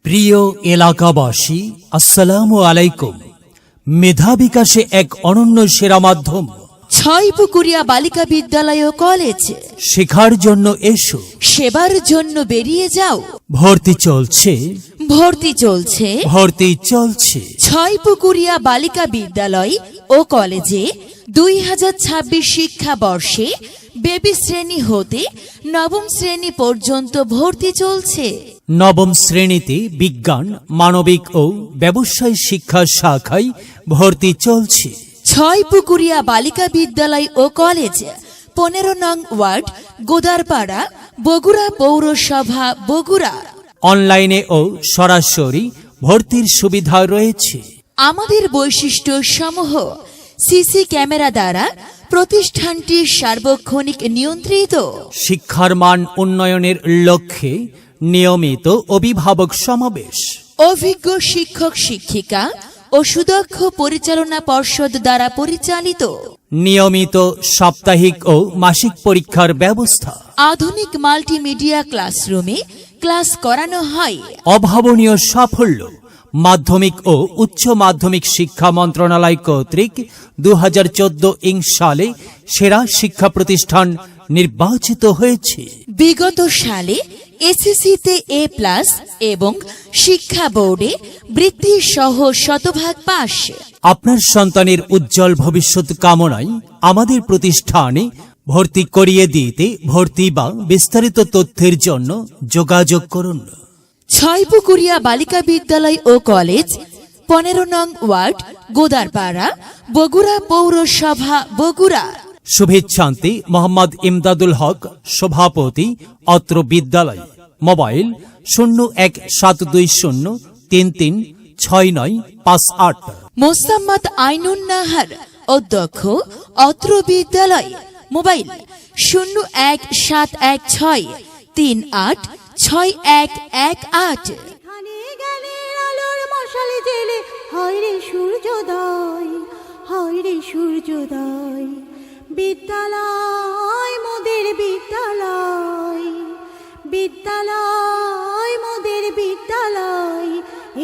প্রিয় এলাকাবাসী, আসসালামু আলাইকুম। মেধা বিকাশে এক অনন্য সেরা মাধ্যম ছয়পুকুরিয়া বালিকা বিদ্যালয় ও কলেজ। শেখার জন্য এসো, সেবার জন্য বেরিয়ে যাও। ভর্তি চলছে, ভর্তি চলছে ভর্তি চলছে। ছয়পুকুরিয়া বালিকা বিদ্যালয় ও কলেজে 2026 শিক্ষাবর্ষে বেবি শ্রেণী হতে নবম শ্রেণী পর্যন্ত ভর্তি চলছে। নবম শ্রেণীতে বিজ্ঞান, মানবিক ও ব্যবসায় শিক্ষা শাখায় ভর্তি চলছে। ছয়পুকুরিয়া বালিকা বিদ্যালয় ও কলেজ 15 নং ওয়ার্ড, গোদারপাড়া, বগুড়া পৌরসভা, বগুড়া। অনলাইনে ও সরাসরি ভর্তির সুবিধা রয়েছে। আমাদের বৈশিষ্ট্য সমূহ: সিসি ক্যামেরা দ্বারা প্রতিষ্ঠানটি সার্বক্ষণিক নিয়ন্ত্রিত। শিক্ষার মান উন্নয়নের লক্ষ্যে নিয়মিত অভিভাবক সমাবেশ। অভিজ্ঞ শিক্ষক শিক্ষিকা ও সুদক্ষ পরিচালনা পর্ষদ দ্বারা পরিচালিত। নিয়মিত সাপ্তাহিক ও মাসিক পরীক্ষার ব্যবস্থা। আধুনিক মাল্টিমিডিয়া ক্লাসরুমে ক্লাস করানো হয়। অভাবনীয় সাফল্য। মাধ্যমিক ও উচ্চ মাধ্যমিক শিক্ষা মন্ত্রণালয় কর্তৃক 2014 সালে সেরা শিক্ষা প্রতিষ্ঠান নির্বাচিত হয়েছে। বিগত সালে এসএসসিতে A+ এবং শিক্ষা বোর্ডে বৃত্তি সহ শতভাগ পাস। আপনার সন্তানের উজ্জ্বল ভবিষ্যৎ কামনায় আমাদের প্রতিষ্ঠানে ভর্তি করিয়ে দিতে ভর্তি বা বিস্তারিত তথ্যের জন্য যোগাযোগ করুন। ছয়পুকুরিয়া বালিকা বিদ্যালয় ও কলেজ 15 নং ওয়ার্ড, গোদারপাড়া, বগুড়া পৌরসভা, বগুড়া। শুভেচ্ছান্তে মোহাম্মদ ইমদাদুল হক, সভাপতি, অত্র বিদ্যালয়। মোবাইল 017203369558। মোসাম্মদ আইনুন নাহার, অধ্যক্ষ, অত্র বিদ্যালয়। মোবাইল 01716386118। এখানে জ্ঞানের আলোর মশাল জেলে হয় রে সূর্যোদয়, হয় রে সূর্যোদয়। বিদ্যালয় মোদের বিদ্যালয়, বিদ্যালয় মোদের বিদ্যালয়।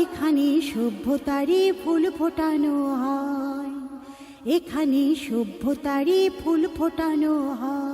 এখানে সভ্যতারই ফুল ফোটানো হয়, এখানে সভ্যতারই ফুল ফোটানো হয়।